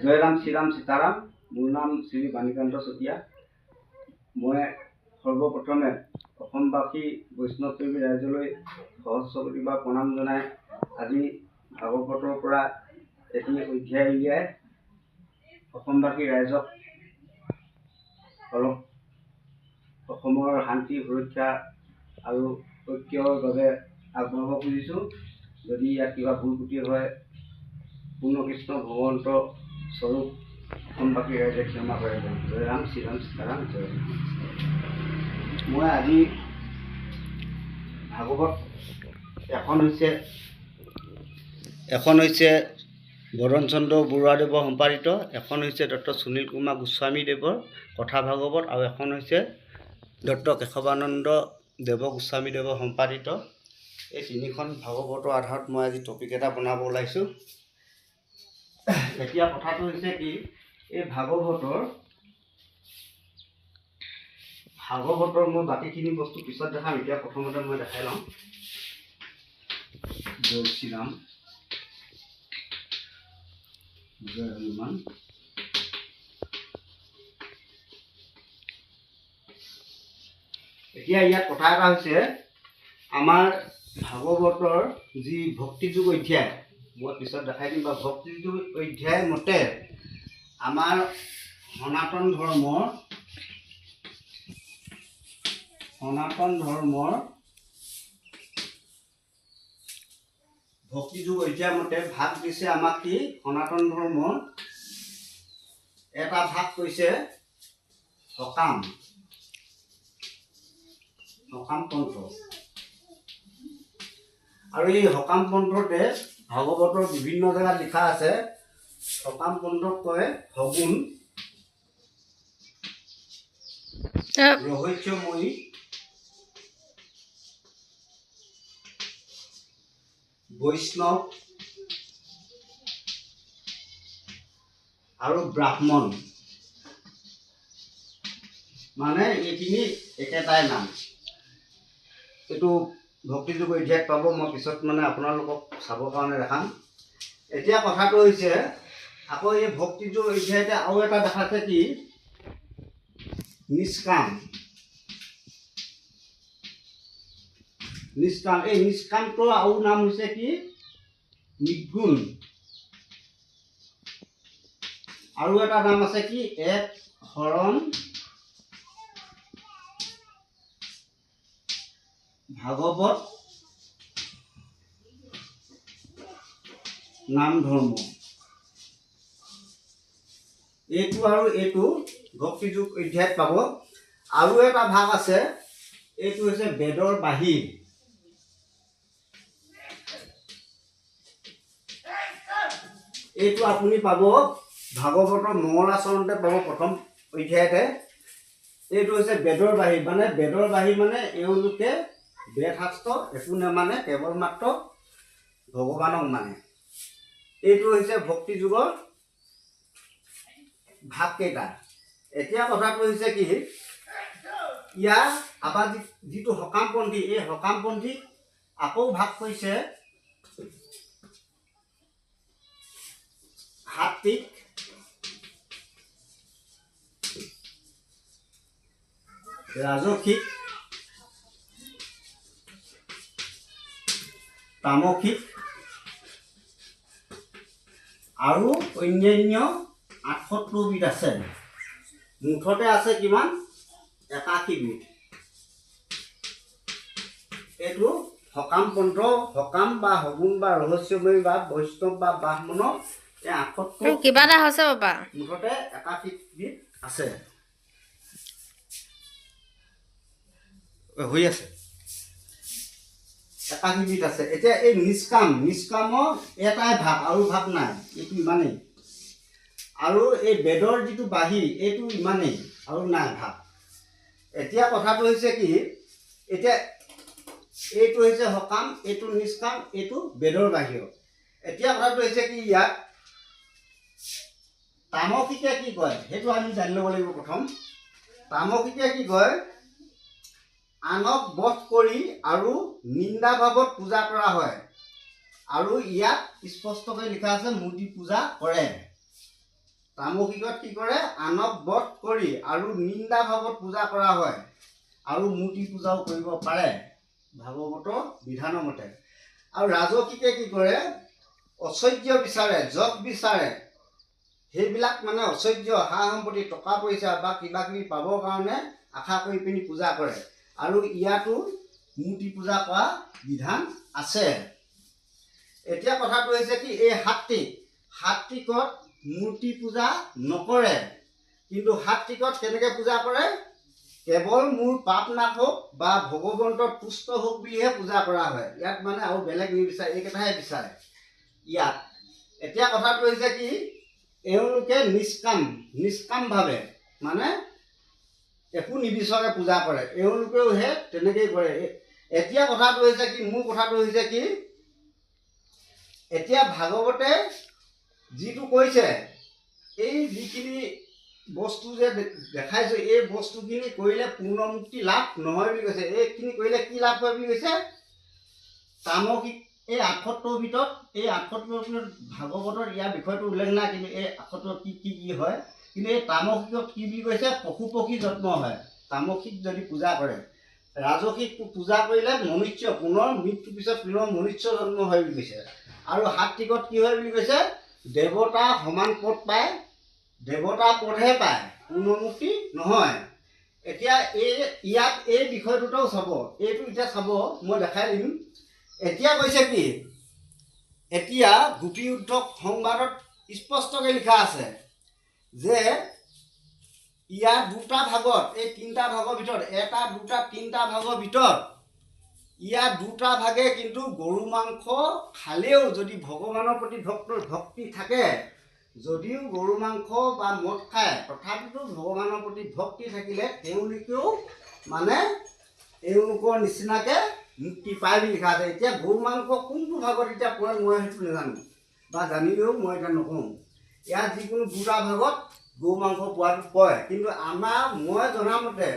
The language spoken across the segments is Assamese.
জয় ৰাম শ্ৰীৰাম সীতাৰাম। মোৰ নাম শ্ৰী বাণীকান্ত চতিয়া। মই সৰ্বপ্ৰথমে অসমবাসী বৈষ্ণৱপ্ৰেমী ৰাইজলৈ সহস্ৰকোটি বা প্ৰণাম জনাই আজি ভাগৱতৰ পৰা এটি অধ্যায় উলিয়াই অসমবাসী ৰাইজক অলপ অসমৰ শান্তি সুৰক্ষা আৰু ঐক্যৰ বাবে আগবঢ়াব খুজিছোঁ। যদি ইয়াত কিবা ভুল ত্ৰুটি হয় পূৰ্ণকৃষ্ণ ভগৱন্ত স্বৰূপ অসমবাসী ৰাইজে ক্ষমা কৰে। জয় ৰাম শ্ৰীৰাম সীতাৰাম জয়। মই আজি ভাগৱত এখন হৈছে বৰণ চন্দ্ৰ বৰুৱাদেৱৰ সম্পাদিত, এখন হৈছে ডক্টৰ সুনীল কুমাৰ গোস্বামীদেৱৰ কথা ভাগৱত আৰু এখন হৈছে ডক্টৰ কেশৱানন্দ দেৱ গোস্বামীদেৱৰ সম্পাদিত। এই তিনিখন ভাগৱতৰ আধাৰত মই আজি টপিক এটা বনাব ওলাইছোঁ। এতিয়া কথাটো হৈছে কি, এই ভাগৱতৰ মই বাকীখিনি বস্তু পিছত দেখাম। এতিয়া প্ৰথমতে মই দেখাই লওঁ। জয় শ্ৰীৰাম জয় হনুমান। এতিয়া ইয়াত কথা এটা হৈছে, আমাৰ ভাগৱতৰ যি ভক্তিযোগ অধ্যায় মই পিছত দেখাই দিম, বা ভক্তিযোগ অধ্যায় মতে আমাৰ সনাতন ধৰ্মৰ ভক্তিযোগ অধ্যায় মতে ভাগ দিছে আমাক কি, সনাতন ধৰ্মৰ এটা ভাগ কৈছে সকাম পন্থ। আৰু এই সকাম পন্থতে ভাগৱতৰ বিভিন্ন জেগাত লিখা আছে, সকাম পন্থক কয় সগুণ, ৰহস্যময়ী, বৈষ্ণৱ আৰু ব্ৰাহ্মণ। মানে এইখিনি একেটাই নাম। এইটো ভক্তিযোগ অধ্যায়ত পাব, মই পিছত মানে আপোনালোকক চাবৰ কাৰণে দেখাম। এতিয়া কথাটো হৈছে, আকৌ এই ভক্তিযোগ অধ্যায়তে আৰু এটা দেখাইছে কি, নিষ্কাম। এই নিষ্কামটো আৰু নাম হৈছে কি, নিৰ্গুণ। আৰু এটা নাম আছে কি, এক শৰণ ভাগৱত নাম ধৰ্ম। এইটো আৰু এইটো ভক্তিযোগ অধ্যায়ত পাব। আৰু এটা ভাগ আছে, এইটো হৈছে বেদৰ বাহিৰ। এইটো আপুনি পাব ভাগৱতৰ মংগলাচৰণতে পাব, প্ৰথম অধ্যায়তে। এইটো হৈছে বেদৰ বাহিৰ। মানে বেদৰ বাহিৰ মানে এওঁলোকে বেদ শাস্ত্ৰ একো নেমানে, কেৱল মাত্ৰ ভগৱানক মানে। এইটো হৈছে ভক্তি যুগৰ ভাগ কেইটা। এতিয়া কথাটো হৈছে কি, ইয়াৰ আমাৰ যিটো সকামপন্থী, এই সকামপন্থী আকৌ ভাগ কৰিছে সাত্বিক, ৰাজসিক, তামসিক আৰু অন্যান্য 78 বিধ আছে। মুঠতে আছে কিমান, 81 বিধ। এইটো সকাম পন্থ, সকাম বা সগুণ বা ৰহস্যময়ী বা বৈষ্ণৱ বা ব্ৰাহ্মণৰ 78 কিবা এটা হৈছে বাবা, মুঠতে 81 বিধ আছে, হৈ আছে 81 বিধ আছে। এতিয়া এই নিষ্কামৰ এটাই ভাগ, আৰু ভাগ নাই, এইটো ইমানেই। আৰু এই বেদৰ যিটো বাহিৰ, এইটো ইমানেই, আৰু নাই ভাগ। এতিয়া কথাটো হৈছে কি, এতিয়া এইটো হৈছে সকাম, এইটো নিষ্কাম, এইটো বেদৰ বাহিৰ। এতিয়া কথাটো হৈছে কি, ইয়াত তামসিকে কি কয় সেইটো আমি জানি ল'ব লাগিব প্ৰথম। তামসিকে কি কয়, আনক বধ কৰি আৰু নিন্দা ভাৱত পূজা কৰা হয়। আৰু ইয়াত স্পষ্টকৈ লিখা আছে মূৰ্তি পূজা কৰে। তামসিকত কি কৰে আনক বধ কৰি আৰু নিন্দা ভাৱত পূজা কৰা হয় আৰু মূৰ্তি পূজাও কৰিব পাৰে ভাগৱতৰ বিধানৰ মতে। আৰু ৰাজসিকে কি কৰে ঐশ্বৰ্য বিচাৰে, যশ বিচাৰে, সেইবিলাক মানে ঐশ্বৰ্য সা সম্পত্তি টকা পইচা বা কিবা কিবি পাবৰ কাৰণে আশা কৰি পিনি পূজা কৰে আৰু ইয়াতো মূৰ্তি পূজা কৰা বিধান আছে। এতিয়া কথাটো হৈছে কি এই সাত্বিকত মূৰ্তি পূজা নকৰে, কিন্তু সাত্বিকত কেনেকৈ পূজা কৰে কেৱল মোৰ পাপ নাশ হওক বা ভগৱন্তৰ তুষ্ট হওক বুলিহে পূজা কৰা হয়। ইয়াত মানে আৰু বেলেগ নিবিচাৰে, এইকেইটাহে বিচাৰে ইয়াত। এতিয়া কথাটো হৈছে কি এওঁলোকে নিষ্কামভাৱে মানে একো নিবিচাৰে পূজা কৰে, এওঁলোকেও হে তেনেকেই কৰে। এতিয়া কথাটো হৈছে কি মোৰ কথাটো হৈছে কি এতিয়া ভাগৱতে যিটো কৈছে এই যিখিনি বস্তু যে দেখাইছো এই বস্তুখিনি কৰিলে পূৰ্ণ মুক্তি লাভ নহয় বুলি কৈছে। এইখিনি কৰিলে কি লাভ হয় বুলি কৈছে তামসিক এই 78ৰ ভিতৰত ভাগৱতৰ ইয়াৰ বিষয়টো উল্লেখ নাই, কিন্তু এই 78 কি হয়। কিন্তু এই তামসিকত কি বুলি কৈছে পশু পক্ষী জন্ম হয় তামসিক যদি পূজা কৰে। ৰাজসিক পূজা কৰিলে মনুষ্য পুনৰ মৃত্যুৰ পিছত পুনৰ মনুষ্য জন্ম হয় বুলি কৈছে। আৰু সাত্বিকত কি হয় বুলি কৈছে দেৱতা সমান পদ পায়, দেৱতা পদহে পায়, পূৰ্ণমুক্তি নহয়। এতিয়া ইয়াত এই বিষয়টোতেও চাব, এইটো এতিয়া চাব মই দেখাই দিম। এতিয়া কৈছে কি এতিয়া গোপী উদ্ধৱ সংবাদত স্পষ্টকৈ লিখা আছে যে ইয়াৰ দুটা ভাগত এই তিনিটা ভাগৰ ভিতৰত এটা দুটা তিনিটা ভাগৰ ভিতৰত ইয়াৰ দুটা ভাগে কিন্তু গৰু মাংস খালেও যদি ভগৱানৰ প্ৰতি ভক্তি থাকে, যদিও গৰু মাংস বা মদ খায় তথাপিতো ভগৱানৰ প্ৰতি ভক্তি থাকিলে তেওঁলোকেও মানে এওঁলোকৰ নিচিনাকৈ মুক্তি পায় বুলি লিখা আছে। এতিয়া গৰু মাংস কোনটো ভাগত এতিয়া পৰে মই সেইটো নাজানো বা জানিলেও মই এতিয়া নকওঁ। ইয়াত যিকোনো দুটা ভাগত গৰু মাংস পোৱাটো পৰে, কিন্তু মই জনামতে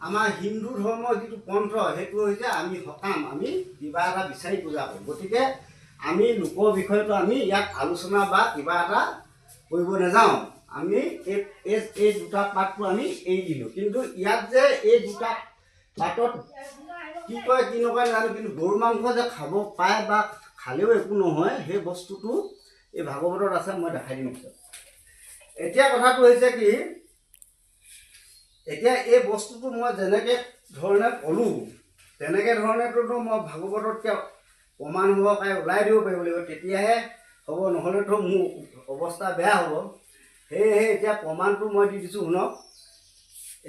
আমাৰ হিন্দু ধৰ্মৰ যিটো পন্থ সেইটো হৈছে আমি সকাম, আমি কিবা এটা বিচাৰি পূজা কৰোঁ। গতিকে আমি লোকৰ বিষয়টো আমি ইয়াত আলোচনা বা কিবা এটা কৰিব নাযাওঁ। আমি এই দুটা পাঠটো আমি এৰি দিলোঁ। কিন্তু ইয়াত যে এই দুটা পাঠত কি কয় কি নকয় নাজানো, কিন্তু গৰু মাংস যে খাব পায় বা খালেও একো নহয় সেই বস্তুটো এই ভাগৱতত আছে, মই দেখাই দিম পিছত। এতিয়া কথাটো হৈছে কি এতিয়া এই বস্তুটো মই যেনেকৈ ধৰণে ক'লোঁ তেনেকৈ ধৰণেতো মই ভাগৱততকৈ প্ৰমাণ সহকাৰে ওলাই দিব পাৰিব লাগিব, তেতিয়াহে হ'ব, নহ'লেতো মোৰ অৱস্থা বেয়া হ'ব। সেয়েহে এতিয়া প্ৰমাণটো মই দি দিছোঁ শুনক।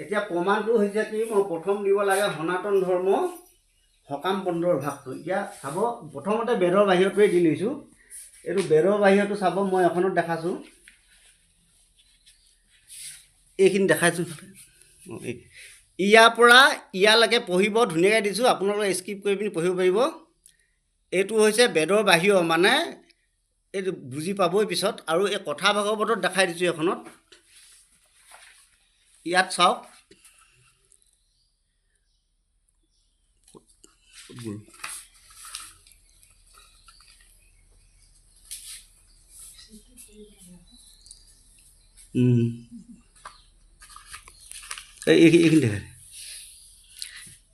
এতিয়া প্ৰমাণটো হৈছে কি মই প্ৰথম দিব লাগে সনাতন ধৰ্ম সকাম পন্থৰ ভাগটো। এতিয়া চাব প্ৰথমতে বেদৰ বাহিৰটোৱে দি লৈছোঁ। এইটো বেদৰ বাহিৰটো চাব, মই এখনত দেখাইছোঁ, এইখিনি দেখাইছোঁ। ইয়াৰ পৰা ইয়ালৈকে পঢ়িব ধুনীয়াকৈ দিছোঁ, আপোনালোকে স্কিপ কৰি পিনি পঢ়িব পাৰিব। এইটো হৈছে বেদৰ বাহিৰ, মানে এইটো বুজি পাবই পিছত। আৰু এই কথা ভাগৱতত দেখাই দিছোঁ এখনত, ইয়াত চাওক। এইখিনি দেখাই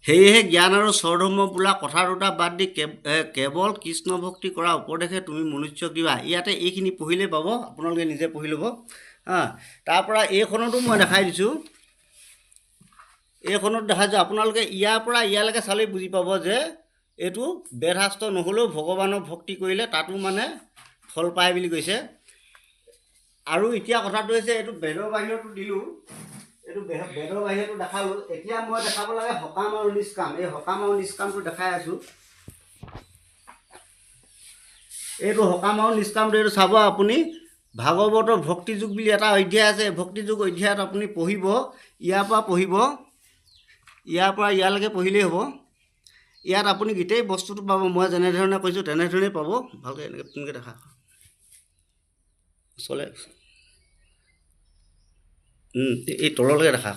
সেয়েহে জ্ঞান আৰু স্বধৰ্ম বোলা কথা দুটা বাদ দি কেৱল কৃষ্ণ ভক্তি কৰা উপদেশে তুমি মনুষ্যক দিবা। ইয়াতে এইখিনি পঢ়িলেই পাব, আপোনালোকে নিজে পঢ়ি ল'ব। তাৰপৰা এইখনতো মই দেখাই দিছোঁ, এইখনত দেখাইছোঁ। আপোনালোকে ইয়াৰ পৰা ইয়ালৈকে চালেই বুজি পাব যে এইটো বেদশাস্ত্ৰ নহ'লেও ভগৱানক ভক্তি কৰিলে তাতো মানে ফল পায় বুলি কৈছে। আৰু এতিয়া কথাটো হৈছে এইটো বেদৰ বাহিৰতো দিলোঁ, এইটো বেদৰ বাহিৰতো দেখালোঁ। এতিয়া মই দেখাব লাগে সকাম আৰু নিষ্কাম। এই সকাম আৰু নিষ্কামটো দেখাই আছোঁ। এইটো সকাম আৰু নিষ্কামটো এইটো চাব আপুনি। ভাগৱতৰ ভক্তিযোগ বুলি এটা অধ্যায় আছে, ভক্তিযোগ অধ্যায়ত আপুনি পঢ়িব, ইয়াৰ পৰা পঢ়িব, ইয়াৰ পৰা ইয়ালৈকে পঢ়িলেই হ'ব। ইয়াত আপুনি গোটেই বস্তুটো পাব, মই যেনেধৰণে কৈছোঁ তেনেধৰণেই পাব। ভালকৈ এনেকৈ দেখা চলে, এই তললৈকে দেখা,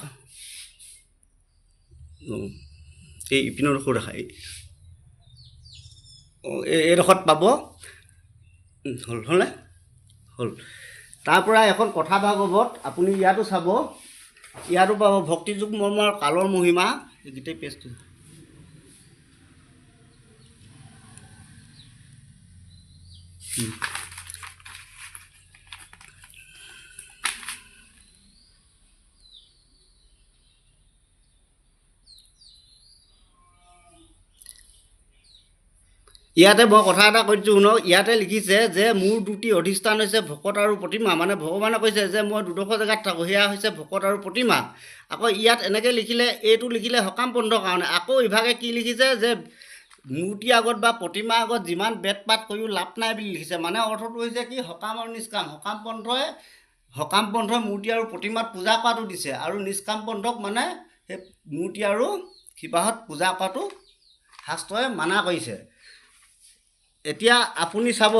এই ইপিনৰ ডোখৰ দেখা, এইডোখৰত পাব। হ'লনে হ'ল। তাৰ পৰা এখন কথা ভাগৱত আপুনি ইয়াতো চাব, ইয়াতো পাব ভক্তিযোগ মৰ্মৰ কালৰ মহিমা, এই গোটেই পেজটো। ইয়াতে মই কথা এটা কৈছোঁ শুনক, ইয়াতে লিখিছে যে মোৰ দুটি অধিষ্ঠান হৈছে ভকত আৰু প্ৰতিমা, মানে ভগৱানে কৈছে যে মই দুডোখৰ জেগাত থাকোঁ, সেয়া হৈছে ভকত আৰু প্ৰতিমা। আকৌ ইয়াত এনেকৈ লিখিলে, এইটো লিখিলে সকাম পন্থৰ কাৰণে। আকৌ ইভাগে কি লিখিছে যে মূৰ্তি আগত বা প্ৰতিমা আগত যিমান বেদ পাঠ কৰিও লাভ নাই বুলি লিখিছে। মানে অৰ্থটো হৈছে কি, সকাম আৰু নিষ্কাম। সকাম পন্থই মূৰ্তি আৰু প্ৰতিমাত পূজা কৰাটো দিছে, আৰু নিষ্কাম পন্থক মানে সেই মূৰ্তি আৰু শিৱাহত পূজা কৰাটো শাস্ত্ৰই মানা কৰিছে। এতিয়া আপুনি চাব,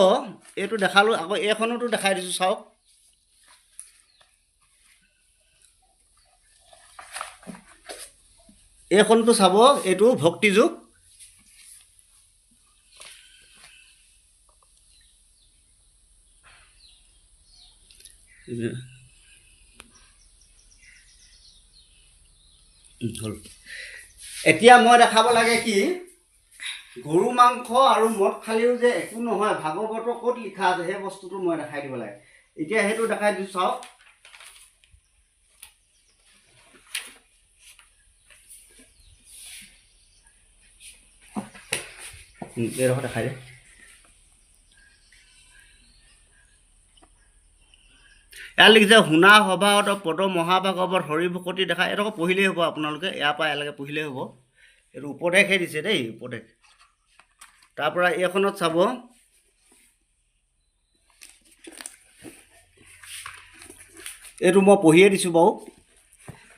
এইটো দেখালোঁ, আকৌ এইখনতো দেখাই দিছোঁ, চাওক। এইখনটো চাব, এইটো ভক্তিযোগ। হ'ল। এতিয়া মই দেখাব লাগে কি, গৰু মাংস আৰু মদ খালেও যে একো নহয়, ভাগৱতৰ ক'ত লিখা আছে সেই বস্তুটো মই দেখাই দিব লাগে। এতিয়া সেইটো দেখাই দিছোঁ, চাওক। এইডোখৰ দেখাই দে। ইয়াত লিখিছে শুনা সভাত পদ মহাভাগৱত হৰি ভকতি দেখাই। এইডোখৰ পঢ়িলেই হ'ব আপোনালোকে, ইয়াৰ পৰা ইয়ালৈকে পঢ়িলেই হ'ব। এইটো উপদেশহে দিছে দেই, উপদেশ। তাৰ পৰা এইখনত চাব, এইটো মই পঢ়িয়ে দিছোঁ বাৰু।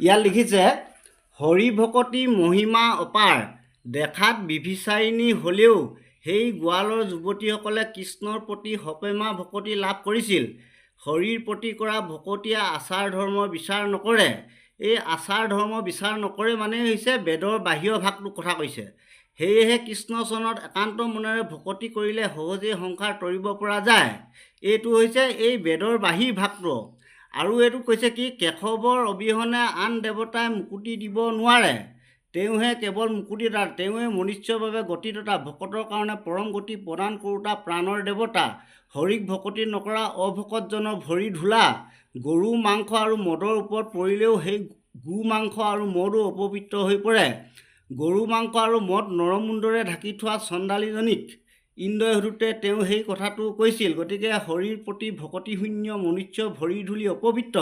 ইয়াত লিখিছে হৰি ভকতি মহিমা অপাৰ, দেখাত বিভিচাৰিণী হ'লেও সেই গোৱালৰ যুৱতীসকলে কৃষ্ণৰ প্ৰতি সপ্ৰেমা ভকতি লাভ কৰিছিল। হৰিৰ প্ৰতি কৰা ভকতীয়ে আচাৰ ধৰ্ম বিচাৰ নকৰে। এই আচাৰ ধৰ্ম বিচাৰ নকৰে মানে হৈছে বেদৰ বাহ্য ভাগটোৰ কথা কৈছে। সেয়েহে কৃষ্ণচৰণত একান্ত মনেৰে ভকতি কৰিলে সহজেই সংসাৰ তৰিব পৰা যায়। এইটো হৈছে এই বেদৰ বাহ্যিক ভাগটো। আৰু এইটো কৈছে কি, কেশৱৰ অবিহনে আন দেৱতাই মুকুতি দিব নোৱাৰে, তেওঁহে কেৱল মুকুতিদাতা, তেওঁৱে মনুষ্যৰ বাবে গতিদাতা, ভকতৰ কাৰণে পৰম গতি প্ৰদান কৰোতা প্ৰাণৰ দেৱতা। হৰিক ভকতি নকৰা অভকতজনৰ ভৰি ধূলা। গৰু মাংস আৰু মদৰ ওপৰত পৰিলেও সেই গো মাংস আৰু মদো অপবিত্ৰ হৈ পৰে। গৰু মাংস আৰু মদ নৰমুণ্ডৰে ঢাকি থোৱা চণ্ডালীজনীক ইন্দ্ৰই সোধোতে তেওঁ সেই কথাটো কৈছিল। গতিকে হৰিৰ প্ৰতি ভকতিশূন্য মনুষ্য ভৰি ধূলি অপবিত্ৰ,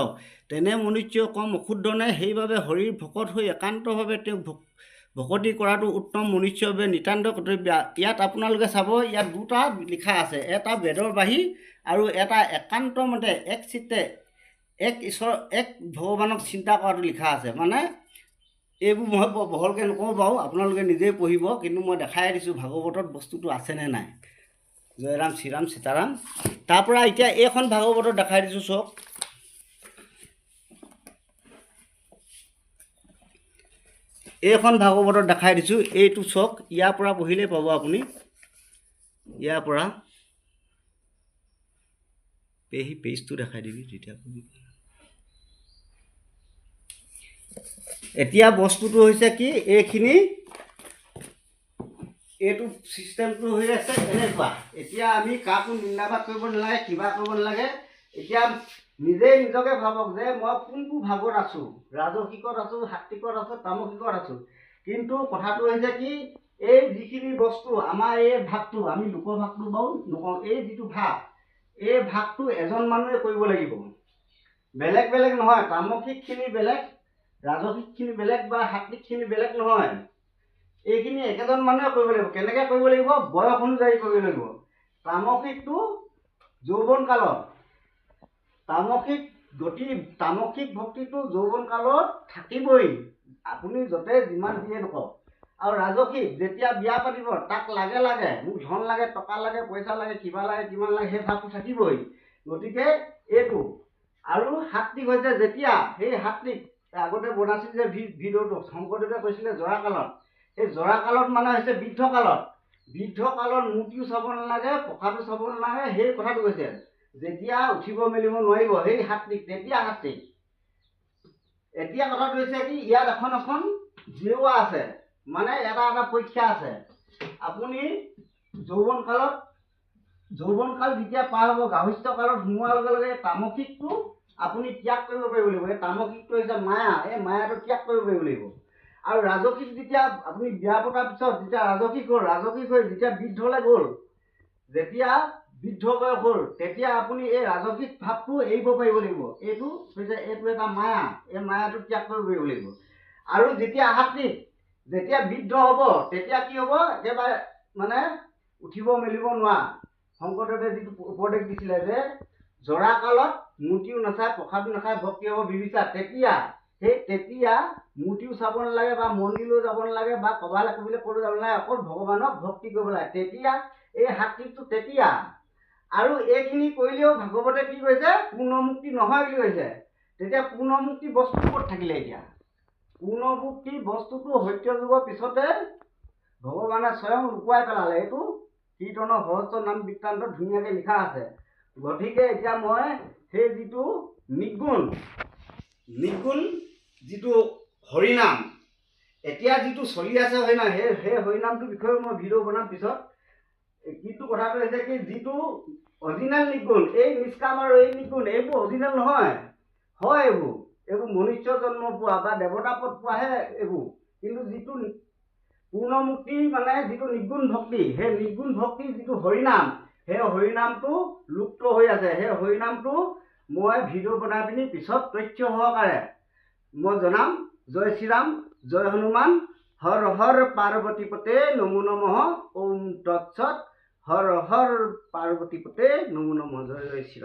তেনে মনুষ্য কম অক্ষুদ্ৰনে, সেইবাবে হৰিৰ ভকত হৈ একান্তভাৱে তেওঁক ভকতি কৰাটো উত্তম মনুষ্যৰ বাবে নিতান্ত কৰ্তব্য। ইয়াত আপোনালোকে চাব, ইয়াত দুটা লিখা আছে, এটা বেদৰ বাহী আৰু এটা একান্ত মতে এক চিত্তে এক ঈশ্বৰ এক ভগৱানক চিন্তা কৰাটো লিখা আছে। মানে এইবোৰ মই বহলকৈ নকওঁ বাৰু, আপোনালোকে নিজেই পঢ়িব, কিন্তু মই দেখাই দিছোঁ ভাগৱতত বস্তুটো আছেনে নাই। জয়ৰাম শ্ৰীৰাম সীতাৰাম। তাৰ পৰা এতিয়া এইখন ভাগৱতত দেখাই দিছোঁ, চাওক। এইখন ভাগৱতত দেখাই দিছোঁ, এইটো চাওক। ইয়াৰ পৰা পঢ়িলেই পাব আপুনি, ইয়াৰ পৰা পেজটো দেখাই দিবি তেতিয়া। এতিয়া বস্তুটো হৈছে কি, এইখিনি এইটো ছিষ্টেমটো হৈ আছে এনেকুৱা। এতিয়া আমি কাকো নিন্দাবাদ কৰিব নালাগে, কিবা কৰিব নালাগে। এতিয়া নিজেই নিজকে ভাবক যে মই কোনটো ভাগত আছোঁ, ৰাজসিকত আছোঁ, সাত্বিকত আছোঁ, তামসিকত আছোঁ। কিন্তু কথাটো হৈছে কি, এই যিখিনি বস্তু আমাৰ এই ভাগটো, আমি লোকভাগটো বাৰু নকওঁ, এই যিটো ভাগ, এই ভাগটো এজন মানুহে কৰিব লাগিব, বেলেগ বেলেগ নহয়। তামসিকখিনি বেলেগ, ৰাজসিকখিনি বেলেগ বা সাত্বিকখিনি বেলেগ নহয়। এইখিনি একেজন মানুহে কৰিব লাগিব। কেনেকৈ কৰিব লাগিব? বয়স অনুযায়ী কৰিব লাগিব। তামসিকটো যৌৱন কালত, তামসিক ভক্তিটো যৌৱন কালত থাকিবই, আপুনি য'তে যিমান দিয়ে নকওক। আৰু ৰাজসিক যেতিয়া বিয়া পাতিব, তাক লাগে মোক ধন লাগে, টকা লাগে, পইচা লাগে, কিবা লাগে, কিমান লাগে, সেই ভাৱটো থাকিবই। গতিকে এইটো। আৰু সাত্বিক হৈছে যেতিয়া, সেই সাত্বিক আগতে বনাইছিল যে ভিডিঅ'টো, শংকৰদেৱে কৈছিলে জৰা কালত। সেই জৰা কালত মানে হৈছে বৃদ্ধ কালত। বৃদ্ধ কালত মূৰ্তিও চাব নালাগে, পকাটো চাব নালাগে, সেই কথাটো কৈছে। যেতিয়া উঠিব মেলিব নোৱাৰিব সেই সাত্বিক, তেতিয়া সাত্বিক। এতিয়া কথাটো হৈছে কি, ইয়াত এখন এখন জেওৰা আছে, মানে এটা এটা পৰীক্ষা আছে। আপুনি যৌৱনকাল যেতিয়া পাৰ হ'ব, গাৰ্হস্থ্য কালত সোমোৱাৰ লগে লগে তামসিকটো আপুনি ত্যাগ কৰিব পাৰিব লাগিব। এই তামসিকটো হৈছে মায়া, এই মায়াটো ত্যাগ কৰিব পাৰিব লাগিব। আৰু ৰাজসিক যেতিয়া আপুনি বিয়া পতাৰ পিছত যেতিয়া ৰাজসিক হ'ল, ৰাজসিক হৈ যেতিয়া বৃদ্ধলৈ গ'ল, যেতিয়া বৃদ্ধ বয়স হ'ল, তেতিয়া আপুনি এই ৰাজসিক ভাৱটো এৰিব পাৰিব লাগিব। এইটো এটা মায়া, এই মায়াটো ত্যাগ কৰিব পাৰিব লাগিব। আৰু যেতিয়া সাত্বিক, যেতিয়া বৃদ্ধ হ'ব, তেতিয়া কি হ'ব, একেবাৰে মানে উঠিব মেলিব নোৱাৰা। শংকৰদেৱে যিটো উপদেশ দিছিলে যে জৰা কালত মূৰ্তিও নাচায়, প্ৰসাদো নাখায়, ভক্তি হ'ব বিবিচাৰ, তেতিয়া মূৰ্তিও চাব নালাগে বা মন্দিৰলৈও যাব নালাগে বা ক'বালৈ ক'লৈ যাব নালাগে, অকল ভগৱানক ভক্তি কৰিব লাগে। তেতিয়া এই সাত্বিকটো তেতিয়া। আৰু এইখিনি কৰিলেও ভাগৱতে কি কৈছে, পূৰ্ণমুক্তি নহয় বুলি কৈছে। তেতিয়া পূৰ্ণমুক্তি বস্তু ক'ত থাকিলে? এতিয়া পূৰ্ণমুক্তি বস্তুটো সত্য যুগৰ পিছতে ভগৱানে স্বয়ং লুকুৱাই পেলালে। এইটো কীৰ্তনৰ সহস্ৰ নাম বৃত্তান্তত ধুনীয়াকৈ লিখা আছে। গতিকে এতিয়া মই সেই যিটো নিৰ্গুণ যিটো হৰিনাম, এতিয়া যিটো চলি আছে হৰিনাম, সেই হৰিনামটোৰ বিষয়ে মই ভিডিঅ' বনাম পিছত। কিন্তু কথাটো হৈছে কি, যিটো অৰিজিনেল নিৰ্গুণ, এই নিষ্কাম আৰু এই নিৰ্গুণ, এইবোৰ অৰিজিনেল নহয়। হয়, এইবোৰ মনুষ্য জন্ম পোৱা বা দেৱতা পদ পোৱাহে এইবোৰ। কিন্তু যিটো পূৰ্ণমুক্তি মানে যিটো নিৰ্গুণ ভক্তি, সেই নিৰ্গুণ ভক্তিৰ যিটো হৰিনাম, সেই হৰিনামটো লুপ্ত হৈ আছে। সেই হৰিনামটো মই ভিডিঅ' বনাই পিনি পিছত তথ্য সহকাৰে মই জনাম। জয় শ্ৰীৰাম, জয় হনুমান, হৰ হৰ পাৰ্বতী পতে নমো নমঃ, ওম তৎসৎ, হৰ হৰ পাৰ্বতী পতে নমো নমঃ, জয় জয় শ্ৰীৰাম।